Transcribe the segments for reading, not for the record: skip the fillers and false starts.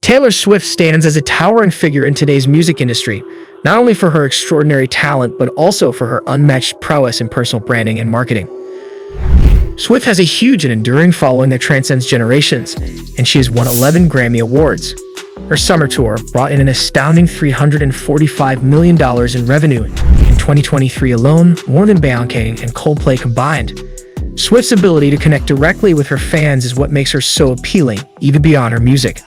Taylor Swift stands as a towering figure in today's music industry, not only for her extraordinary talent, but also for her unmatched prowess in personal branding and marketing. Swift has a huge and enduring following that transcends generations, and she has won 11 Grammy Awards. Her summer tour brought in an astounding $345 million in revenue in 2023 alone, more than Beyonce and Coldplay combined. Swift's ability to connect directly with her fans is what makes her so appealing, even beyond her music.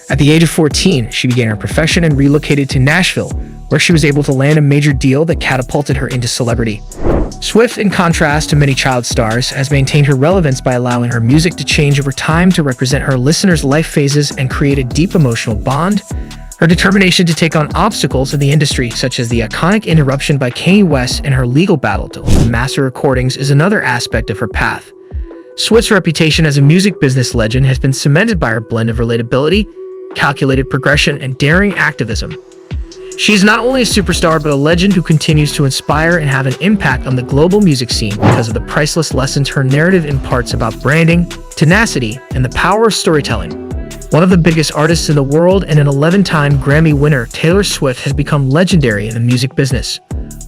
At the age of 14, she began her profession and relocated to Nashville, where she was able to land a major deal that catapulted her into celebrity. Swift, in contrast to many child stars, has maintained her relevance by allowing her music to change over time to represent her listeners' life phases and create a deep emotional bond. Her determination to take on obstacles in the industry, such as the iconic interruption by Kanye West and her legal battle to own master recordings, is another aspect of her path. Swift's reputation as a music business legend has been cemented by her blend of relatability, calculated progression, and daring activism. She is not only a superstar, but a legend who continues to inspire and have an impact on the global music scene because of the priceless lessons her narrative imparts about branding, tenacity, and the power of storytelling. One of the biggest artists in the world and an 11-time Grammy winner, Taylor Swift has become legendary in the music business.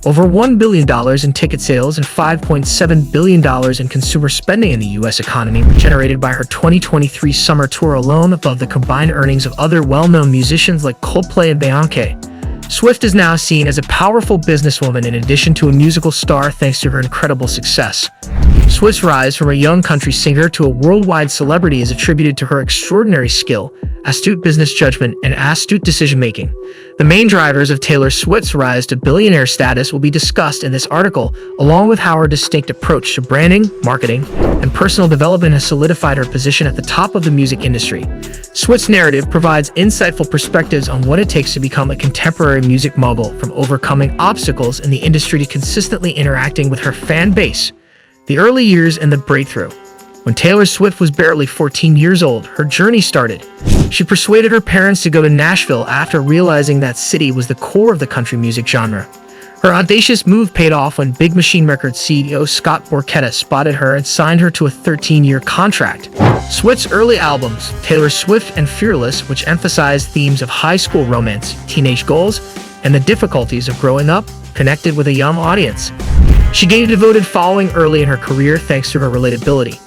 Over $1 billion in ticket sales and $5.7 billion in consumer spending in the U.S. economy were generated by her 2023 summer tour alone, above the combined earnings of other well-known musicians like Coldplay and Beyonce. Swift is now seen as a powerful businesswoman in addition to a musical star thanks to her incredible success. Swift's rise from a young country singer to a worldwide celebrity is attributed to her extraordinary skill, astute business judgment, and astute decision-making. The main drivers of Taylor Swift's rise to billionaire status will be discussed in this article, along with how her distinct approach to branding, marketing, and personal development has solidified her position at the top of the music industry. Swift's narrative provides insightful perspectives on what it takes to become a contemporary music mogul, from overcoming obstacles in the industry to consistently interacting with her fan base. The early years and the breakthrough. When Taylor Swift was barely 14 years old, her journey started. She persuaded her parents to go to Nashville after realizing that city was the core of the country music genre. Her audacious move paid off when Big Machine Records CEO Scott Borchetta spotted her and signed her to a 13-year contract. Swift's early albums, Taylor Swift and Fearless, which emphasized themes of high school romance, teenage goals, and the difficulties of growing up, connected with a young audience. She gained a devoted following early in her career thanks to her relatability.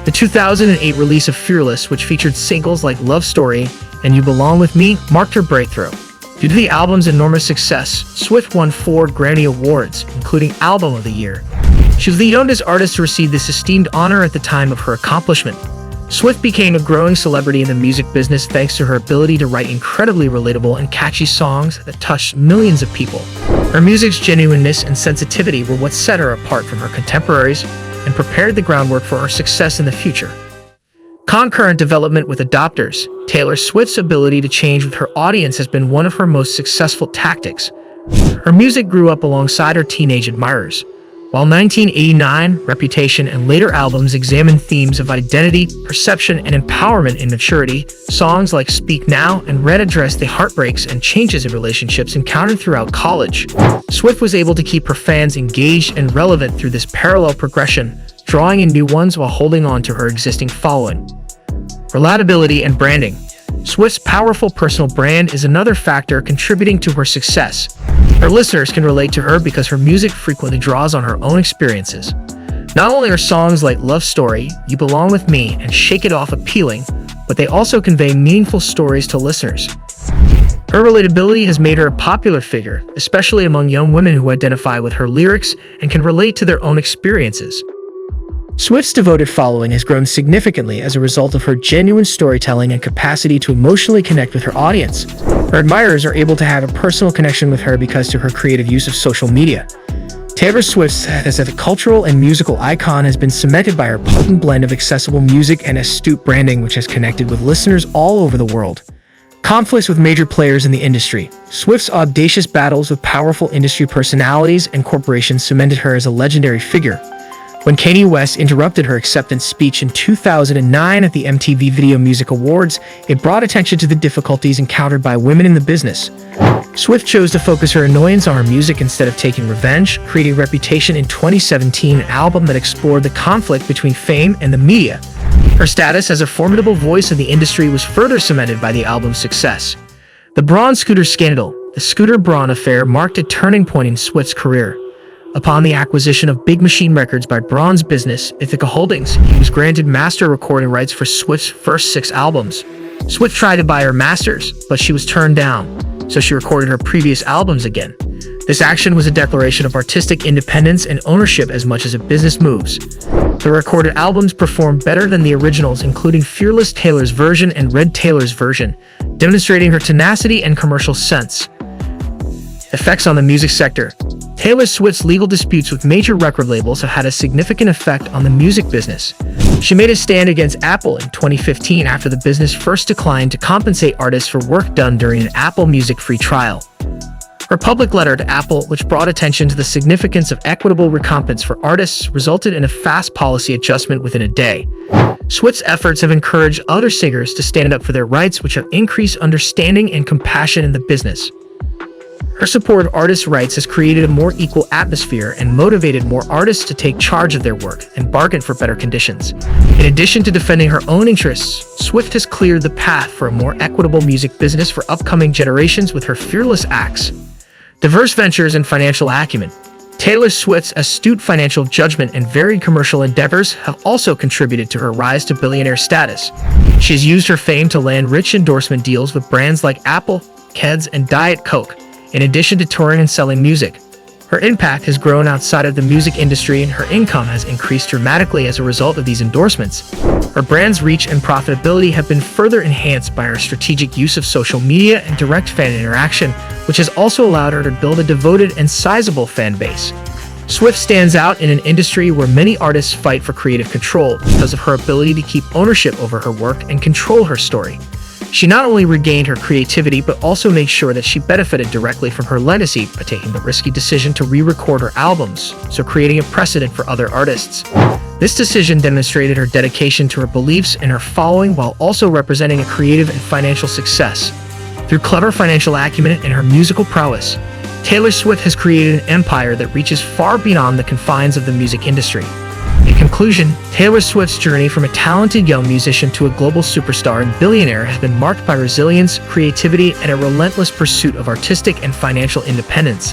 The 2008 release of Fearless, which featured singles like Love Story and You Belong With Me, marked her breakthrough. Due to the album's enormous success, Swift won 4 Grammy Awards, including Album of the Year. She was the youngest artist to receive this esteemed honor at the time of her accomplishment. Swift became a growing celebrity in the music business thanks to her ability to write incredibly relatable and catchy songs that touched millions of people. Her music's genuineness and sensitivity were what set her apart from her contemporaries and prepared the groundwork for her success in the future. Concurrent development with adopters. Taylor Swift's ability to change with her audience has been one of her most successful tactics. Her music grew up alongside her teenage admirers. While 1989, Reputation, and later albums examined themes of identity, perception, and empowerment in maturity, songs like Speak Now and Red address the heartbreaks and changes in relationships encountered throughout college. Swift was able to keep her fans engaged and relevant through this parallel progression, drawing in new ones while holding on to her existing following. Relatability and branding. Swift's powerful personal brand is another factor contributing to her success. Her listeners can relate to her because her music frequently draws on her own experiences. Not only are songs like Love Story, You Belong With Me, and Shake It Off appealing, but they also convey meaningful stories to listeners. Her relatability has made her a popular figure, especially among young women who identify with her lyrics and can relate to their own experiences. Swift's devoted following has grown significantly as a result of her genuine storytelling and capacity to emotionally connect with her audience. Her admirers are able to have a personal connection with her because of her creative use of social media. Taylor Swift's status as a cultural and musical icon has been cemented by her potent blend of accessible music and astute branding, which has connected with listeners all over the world. Conflicts with major players in the industry. Swift's audacious battles with powerful industry personalities and corporations cemented her as a legendary figure. When Kanye West interrupted her acceptance speech in 2009 at the MTV Video Music Awards, it brought attention to the difficulties encountered by women in the business. Swift chose to focus her annoyance on her music instead of taking revenge, creating Reputation in 2017, an album that explored the conflict between fame and the media. Her status as a formidable voice in the industry was further cemented by the album's success. The Braun Scooter scandal, the Scooter-Braun affair, marked a turning point in Swift's career. Upon the acquisition of Big Machine Records by Braun's business, Ithaca Holdings, he was granted master recording rights for Swift's first 6 albums. Swift tried to buy her masters, but she was turned down, so she recorded her previous albums again. This action was a declaration of artistic independence and ownership as much as a business moves. The recorded albums performed better than the originals, including Fearless Taylor's version and Red Taylor's version, demonstrating her tenacity and commercial sense. Effects on the music sector. Taylor Swift's legal disputes with major record labels have had a significant effect on the music business. She made a stand against Apple in 2015 after the business first declined to compensate artists for work done during an Apple Music free trial. Her public letter to Apple, which brought attention to the significance of equitable recompense for artists, resulted in a fast policy adjustment within a day. Swift's efforts have encouraged other singers to stand up for their rights, which have increased understanding and compassion in the business. Her support of artists' rights has created a more equal atmosphere and motivated more artists to take charge of their work and bargain for better conditions. In addition to defending her own interests, Swift has cleared the path for a more equitable music business for upcoming generations with her fearless acts. Diverse ventures and financial acumen. Taylor Swift's astute financial judgment and varied commercial endeavors have also contributed to her rise to billionaire status. She has used her fame to land rich endorsement deals with brands like Apple, Keds, and Diet Coke, in addition to touring and selling music. Her impact has grown outside of the music industry and her income has increased dramatically as a result of these endorsements. Her brand's reach and profitability have been further enhanced by her strategic use of social media and direct fan interaction, which has also allowed her to build a devoted and sizable fan base. Swift stands out in an industry where many artists fight for creative control because of her ability to keep ownership over her work and control her story. She not only regained her creativity, but also made sure that she benefited directly from her legacy by taking the risky decision to re-record her albums, so creating a precedent for other artists. This decision demonstrated her dedication to her beliefs and her following while also representing a creative and financial success. Through clever financial acumen and her musical prowess, Taylor Swift has created an empire that reaches far beyond the confines of the music industry. In conclusion, Taylor Swift's journey from a talented young musician to a global superstar and billionaire has been marked by resilience, creativity, and a relentless pursuit of artistic and financial independence.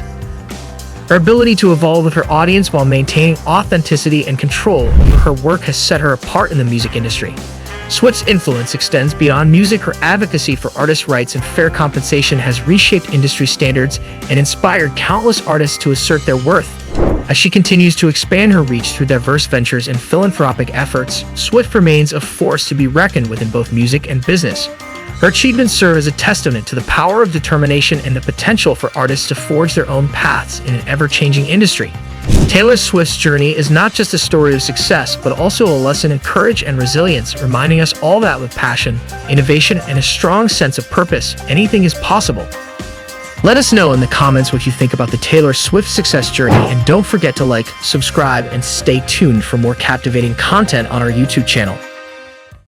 Her ability to evolve with her audience while maintaining authenticity and control over her work has set her apart in the music industry. Swift's influence extends beyond music. Her advocacy for artists' rights and fair compensation has reshaped industry standards and inspired countless artists to assert their worth. As she continues to expand her reach through diverse ventures and philanthropic efforts, Swift remains a force to be reckoned with in both music and business. Her achievements serve as a testament to the power of determination and the potential for artists to forge their own paths in an ever-changing industry. Taylor Swift's journey is not just a story of success, but also a lesson in courage and resilience, reminding us all that with passion, innovation, and a strong sense of purpose, anything is possible. Let us know in the comments what you think about the Taylor Swift success journey, and don't forget to like, subscribe, and stay tuned for more captivating content on our YouTube channel.